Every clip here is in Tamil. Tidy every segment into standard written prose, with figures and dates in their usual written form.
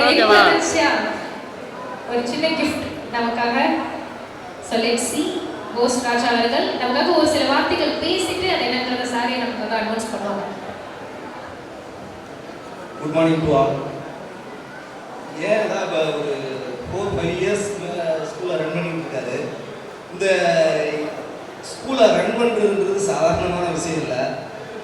ஓகேவா? ஒரு சின்ன கிஃப்ட் நமக்காக. So let's see கோஸ்ட் ராஜா அவர்கள் நமக்காக ஒரு சில வார்த்தைகள் பேசிட்டு அது என்னன்றத சாரியை நமக்காக அனௌன்ஸ் பண்ணுவாங்க. Good morning to all. ஏன்னா இப்போ ஒரு 4-5 இயர்ஸ் ஸ்கூலை ரன் பண்ணிட்டு இருக்காரு. இந்த ஸ்கூலை ரன் பண்ணுறதுன்றது சாதாரணமான விஷயம் இல்லை.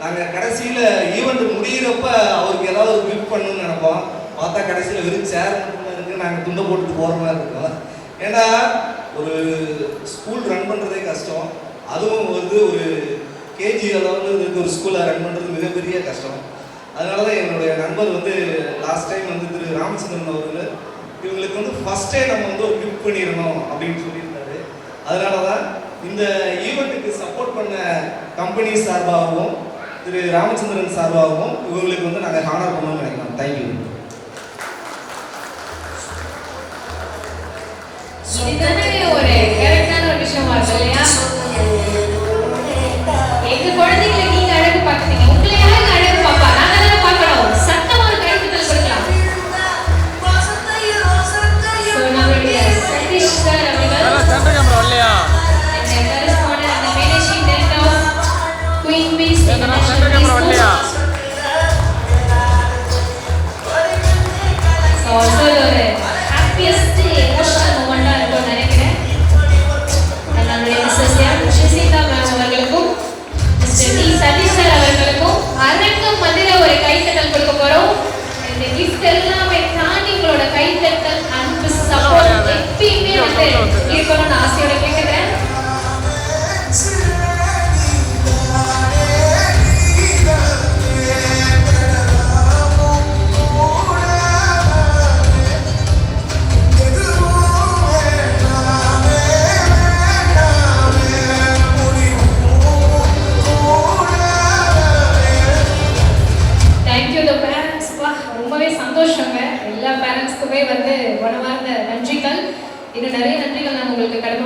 நாங்கள் கடைசியில் ஈவெண்ட் முடிகிறப்ப அவருக்கு ஏதாவது ஒரு கிஃப்ட் பண்ணணும்னு நினைப்போம். பார்த்தா கடைசியில் வெறும் சேர் மட்டும்தான் இருக்குது. நாங்கள் துண்டை போட்டு போகிற மாதிரி இருக்கோம். ஏன்னா ஒரு ஸ்கூல் ரன் பண்ணுறதே கஷ்டம். அதுவும் வந்து ஒரு கேஜி அளவில் இருக்க ஒரு ஸ்கூலை ரன் பண்ணுறது மிகப்பெரிய கஷ்டம். அதனால தான் என்னுடைய நண்பர் வந்து லாஸ்ட் டைம் வந்து திரு ராமச்சந்திரன் அவர்கள் இவங்களுக்கு வந்து ஃபஸ்ட்டே நம்ம வந்து ஒரு கிஃப்ட் பண்ணிடணும் அப்படின்னு சொல்லியிருந்தாரு. அதனால தான் இந்த ஈவெண்ட்டுக்கு சப்போர்ட் பண்ண கம்பெனி சார்பாகவும் திரு ராமச்சந்திரன் சார்பாகவும் இவங்களுக்கு வந்து நாங்கள் ஹானர் பண்ணணும்னு நினைக்கிறோம். தேங்க்யூ. ஒரு கரெக்டான ஒரு விஷயமா இருக்கு இல்லையா? எங்க குழந்தைங்களை நீங்க அழகு பார்க்குறீங்க, உங்களை யாரும் அழகு பார்ப்பா? நாங்க தானே பார்க்கணும். சத்தமா ஒரு கைத்தட்டல் கொடுக்கலாம். நம்மளுடைய சதீஷ் சார் அவர்கள் சென்டர் கேமரா வரலையா? சென்டர் கேமரா வரலையா? அரங்கம் மதிர ஒரு கைத்தட்டல் கொடுக்க போறோம். இந்த கிஃப்ட் எல்லாமே தாண்டி உங்களோட கைத்தட்டல் அன்பு சப்போர்ட் எப்பயுமே வந்து இருக்கணும்னு ஆசையோட கேட்கிறேன். ரொம்பவே சந்தோஷங்க. எல்லா பேரண்ட்ஸ்க்குமே வந்து மனமார்ந்த நன்றிகள். இன்னும் நிறைய நன்றிகள் நான் உங்களுக்கு கடமை